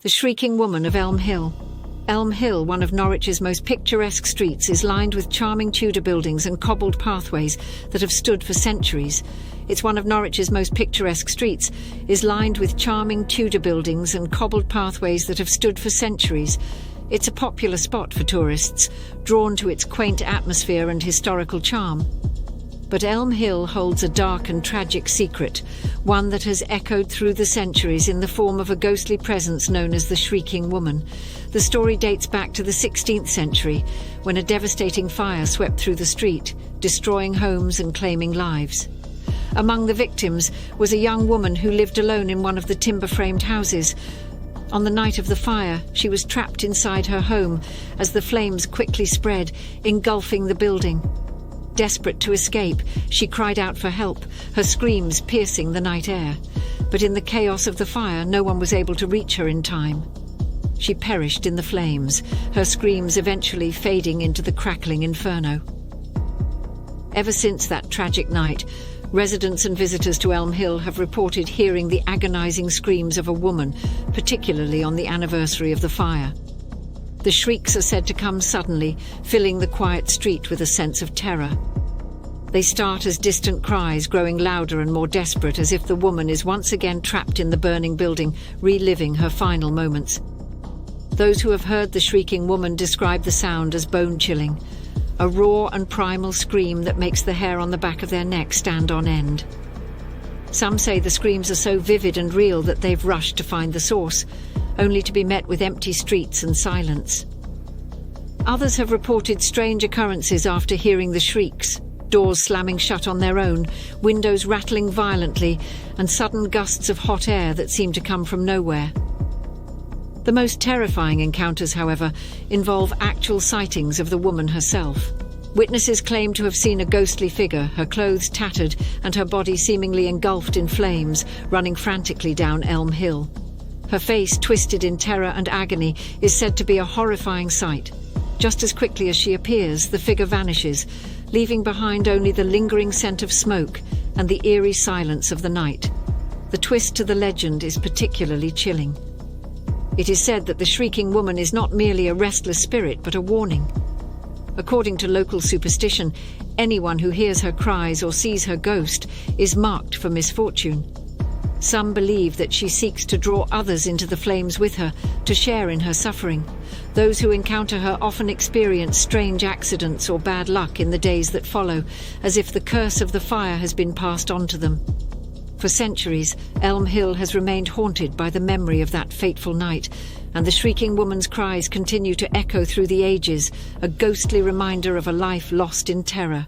The Shrieking Woman of Elm Hill. Elm Hill, one of Norwich's most picturesque streets, is lined with charming Tudor buildings and cobbled pathways that have stood for centuries. It's one of Norwich's most picturesque streets, is lined with charming Tudor buildings and cobbled pathways that have stood for centuries. It's a popular spot for tourists, drawn to its quaint atmosphere and historical charm. But Elm Hill holds a dark and tragic secret, one that has echoed through the centuries in the form of a ghostly presence known as the Shrieking Woman. The story dates back to the 16th century, when a devastating fire swept through the street, destroying homes and claiming lives. Among the victims was a young woman who lived alone in one of the timber-framed houses. On the night of the fire, she was trapped inside her home as the flames quickly spread, engulfing the building. Desperate to escape, she cried out for help, her screams piercing the night air. But in the chaos of the fire, no one was able to reach her in time. She perished in the flames, her screams eventually fading into the crackling inferno. Ever since that tragic night, residents and visitors to Elm Hill have reported hearing the agonizing screams of a woman, particularly on the anniversary of the fire. The shrieks are said to come suddenly, filling the quiet street with a sense of terror. They start as distant cries, growing louder and more desperate, as if the woman is once again trapped in the burning building, reliving her final moments. Those who have heard the Shrieking Woman describe the sound as bone-chilling, a raw and primal scream that makes the hair on the back of their neck stand on end. Some say the screams are so vivid and real that they've rushed to find the source, only to be met with empty streets and silence. Others have reported strange occurrences after hearing the shrieks, doors slamming shut on their own, windows rattling violently, and sudden gusts of hot air that seem to come from nowhere. The most terrifying encounters, however, involve actual sightings of the woman herself. Witnesses claim to have seen a ghostly figure, her clothes tattered and her body seemingly engulfed in flames, running frantically down Elm Hill. Her face, twisted in terror and agony, is said to be a horrifying sight. Just as quickly as she appears, the figure vanishes, leaving behind only the lingering scent of smoke and the eerie silence of the night. The twist to the legend is particularly chilling. It is said that the Shrieking Woman is not merely a restless spirit, but a warning. According to local superstition, anyone who hears her cries or sees her ghost is marked for misfortune. Some believe that she seeks to draw others into the flames with her, to share in her suffering. Those who encounter her often experience strange accidents or bad luck in the days that follow, as if the curse of the fire has been passed on to them. For centuries, Elm Hill has remained haunted by the memory of that fateful night, and the Shrieking Woman's cries continue to echo through the ages, a ghostly reminder of a life lost in terror.